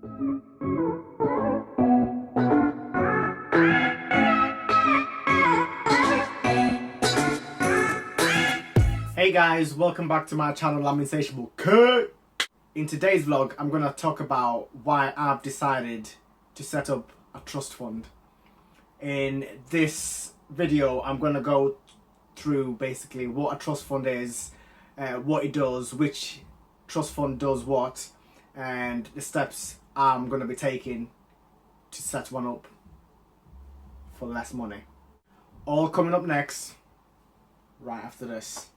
Hey guys, welcome back to my channel. I'm Insatiable-K. In today's vlog, I'm going to talk about why I've decided to set up a trust fund. In this video, I'm going to go through basically what a trust fund is, what it does, which trust fund does what, and the steps I'm going to be taking to set one up for less money. All coming up next, right after this.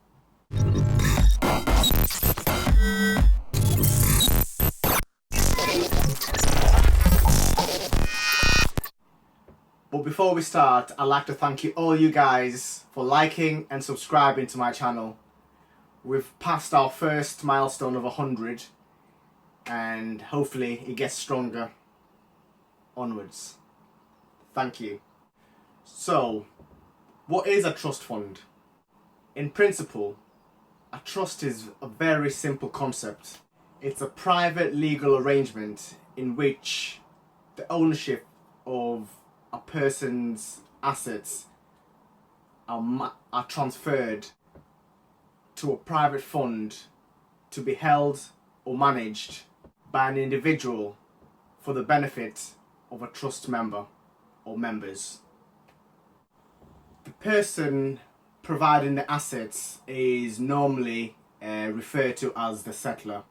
But before we start, I'd like to thank all you guys for liking and subscribing to my channel. We've passed our first milestone of 100 and hopefully it gets stronger onwards. Thank you. So, what is a trust fund? In principle, a trust is a very simple concept. It's a private legal arrangement in which the ownership of a person's assets are transferred to a private fund to be held or managed by an individual for the benefit of a trust member or members. The person providing the assets is normally referred to as the settlor.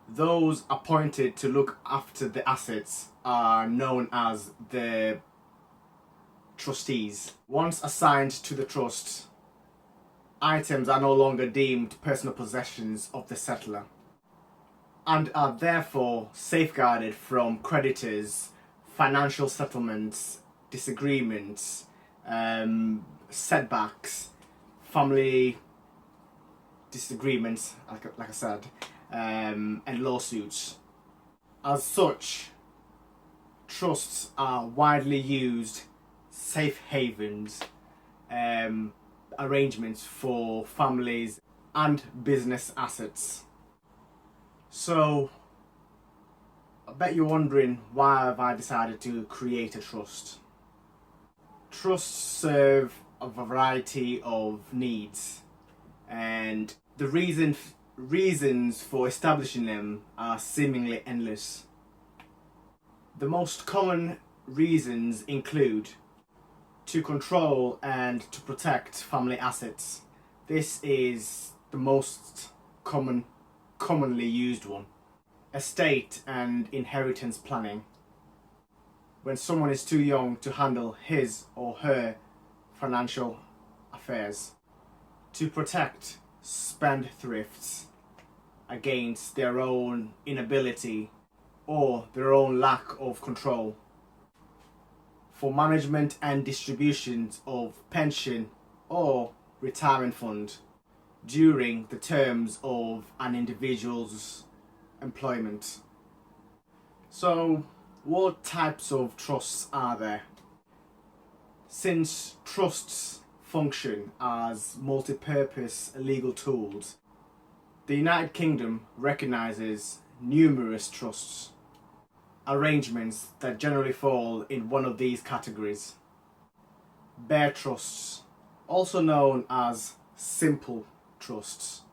Those appointed to look after the assets are known as the trustees. Once assigned to the trust, items are no longer deemed personal possessions of the settlor and are therefore safeguarded from creditors, financial settlements, disagreements, setbacks, family disagreements, like I said, and lawsuits. As such, trusts are widely used safe havens, arrangements for families and business assets. So, I bet you're wondering, why have I decided to create a trust? Trusts serve a variety of needs, and the reasons for establishing them are seemingly endless. The most common reasons include to control and to protect family assets. This is the most commonly used one. Estate and inheritance planning. When someone is too young to handle his or her financial affairs. To protect spendthrifts against their own inability or their own lack of control. For management and distributions of pension or retirement fund during the terms of an individual's employment. So, what types of trusts are there? Since trusts function as multi-purpose legal tools, the United Kingdom recognises numerous trusts, arrangements that generally fall in one of these categories. Bare trusts, also known as simple trusts.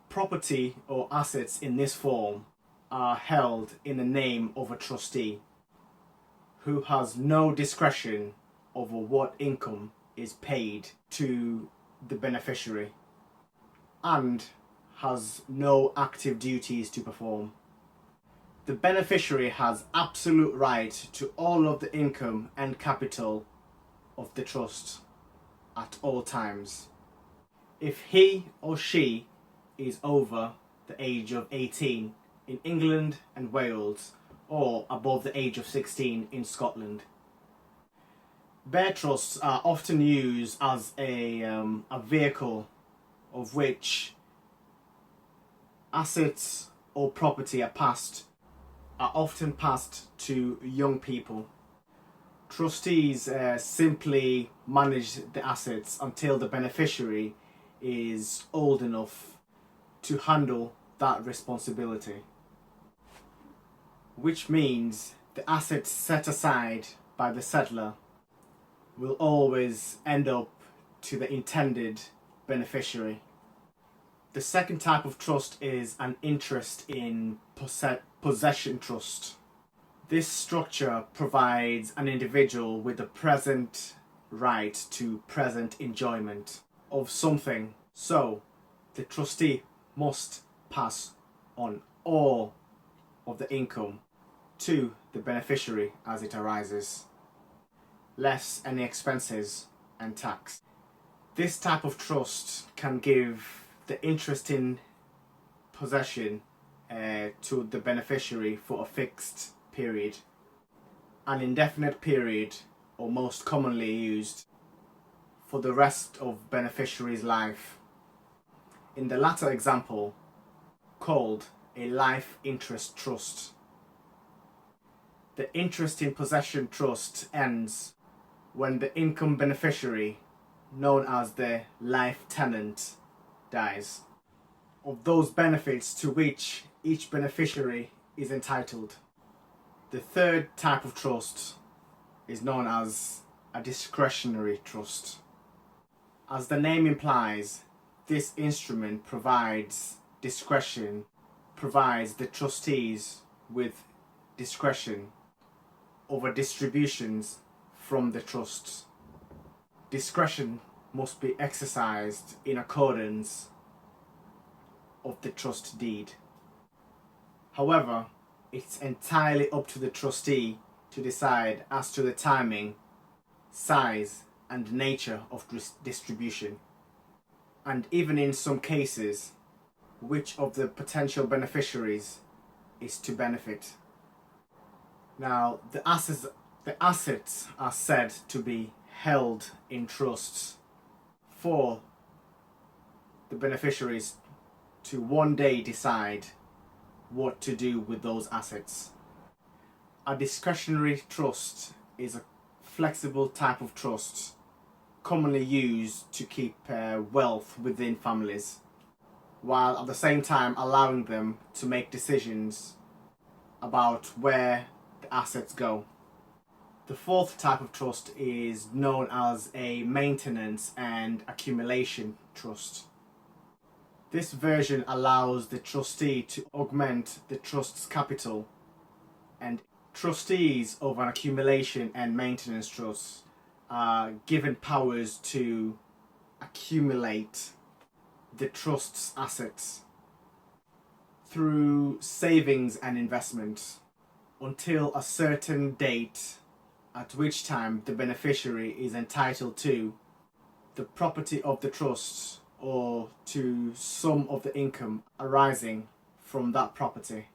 Property or assets in this form are held in the name of a trustee who has no discretion over what income is paid to the beneficiary and has no active duties to perform. The beneficiary has absolute right to all of the income and capital of the trust at all times. If he or she is over the age of 18 in England and Wales, or above the age of 16 in Scotland. Bare trusts are often used as a vehicle of which assets or property are often passed to young people. Trustees simply manage the assets until the beneficiary is old enough to handle that responsibility. which means the assets set aside by the settlor will always end up to the intended beneficiary. The second type of trust is an interest in possession trust. This structure provides an individual with the present right to present enjoyment of something, so the trustee must pass on all of the income to the beneficiary as it arises, less any expenses and tax. This type of trust can give the interest in possession to the beneficiary for a fixed period, an indefinite period, or most commonly used for the rest of beneficiary's life. In the latter example, called a life interest trust. The interest in possession trust ends when the income beneficiary, known as the life tenant, dies. Of those benefits to which each beneficiary is entitled. The third type of trust is known as a discretionary trust. As the name implies, this instrument provides the trustees with discretion over distributions from the trusts. Discretion must be exercised in accordance of the trust deed. However, it's entirely up to the trustee to decide as to the timing, size, and nature of distribution, and even in some cases, which of the potential beneficiaries is to benefit. Now, the assets are said to be held in trusts for the beneficiaries to one day decide what to do with those assets. A discretionary trust is a flexible type of trust commonly used to keep wealth within families, while at the same time allowing them to make decisions about where the assets go. The fourth type of trust is known as a maintenance and accumulation trust. This version allows the trustee to augment the trust's capital, and trustees of an accumulation and maintenance trust are given powers to accumulate the trust's assets through savings and investments until a certain date, at which time the beneficiary is entitled to the property of the trust or to some of the income arising from that property.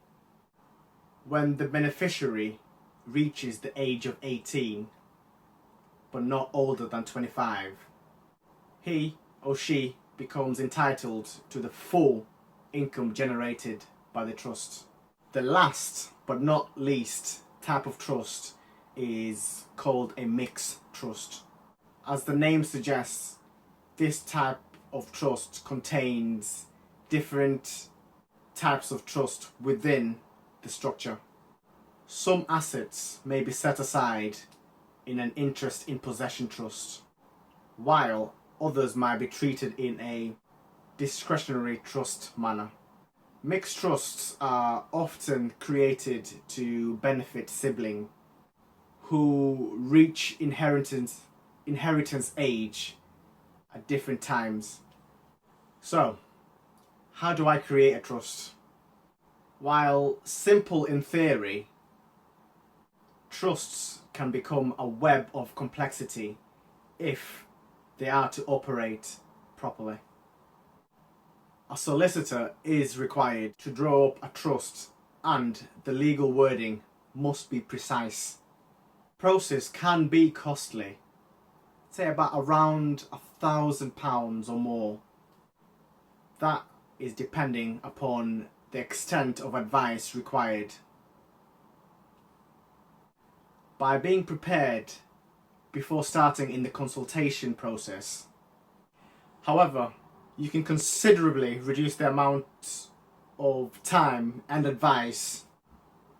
When the beneficiary reaches the age of 18, but not older than 25, he or she becomes entitled to the full income generated by the trust. The last but not least type of trust is called a mixed trust. As the name suggests, this type of trust contains different types of trust within the structure. Some assets may be set aside in an interest in possession trust, while others might be treated in a discretionary trust manner. Mixed trusts are often created to benefit siblings who reach inheritance age at different times. So, how do I create a trust? While simple in theory, trusts can become a web of complexity if they are to operate properly. A solicitor is required to draw up a trust, and the legal wording must be precise. Process can be costly, say about around £1,000 or more. That is depending upon the extent of advice required. By being prepared before starting in the consultation process, however, you can considerably reduce the amount of time and advice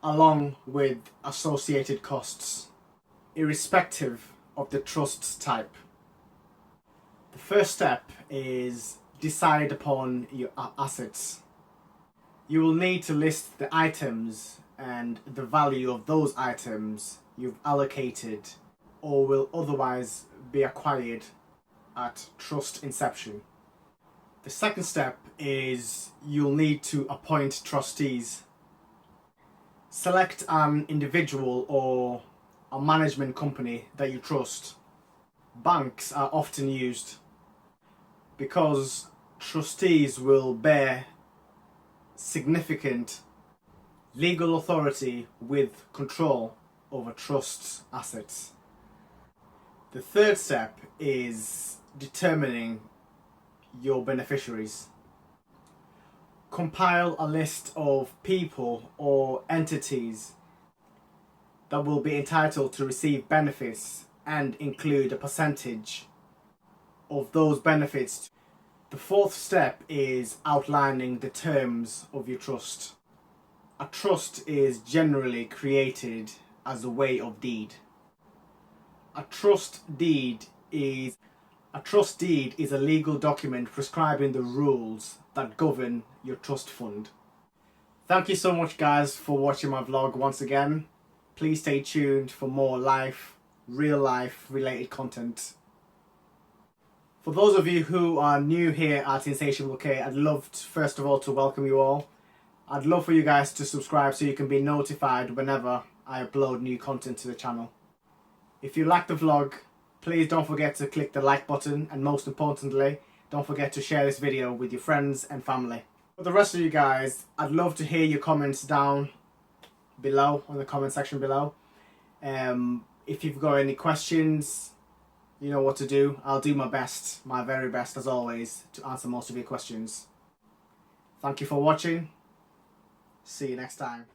along with associated costs, irrespective of the trust's type. The first step is decide upon your assets. You will need to list the items and the value of those items you've allocated or will otherwise be acquired at trust inception. The second step is you'll need to appoint trustees. Select an individual or a management company that you trust. Banks are often used because trustees will bear significant legal authority with control over trust's assets. The third step is determining your beneficiaries. Compile a list of people or entities that will be entitled to receive benefits and include a percentage of those benefits. The fourth step is outlining the terms of your trust. A trust is generally created as a way of deed. A trust deed is a legal document prescribing the rules that govern your trust fund. Thank you so much guys for watching my vlog once again. Please stay tuned for more real life related content. For those of you who are new here at Insatiable-K, I'd love first of all to welcome you all. I'd love for you guys to subscribe so you can be notified whenever I upload new content to the channel. If you like the vlog, please don't forget to click the like button, and most importantly, don't forget to share this video with your friends and family. For the rest of you guys, I'd love to hear your comments down below, on the comment section below. If you've got any questions, you know what to do. I'll do my best, my very best as always, to answer most of your questions. Thank you for watching. See you next time.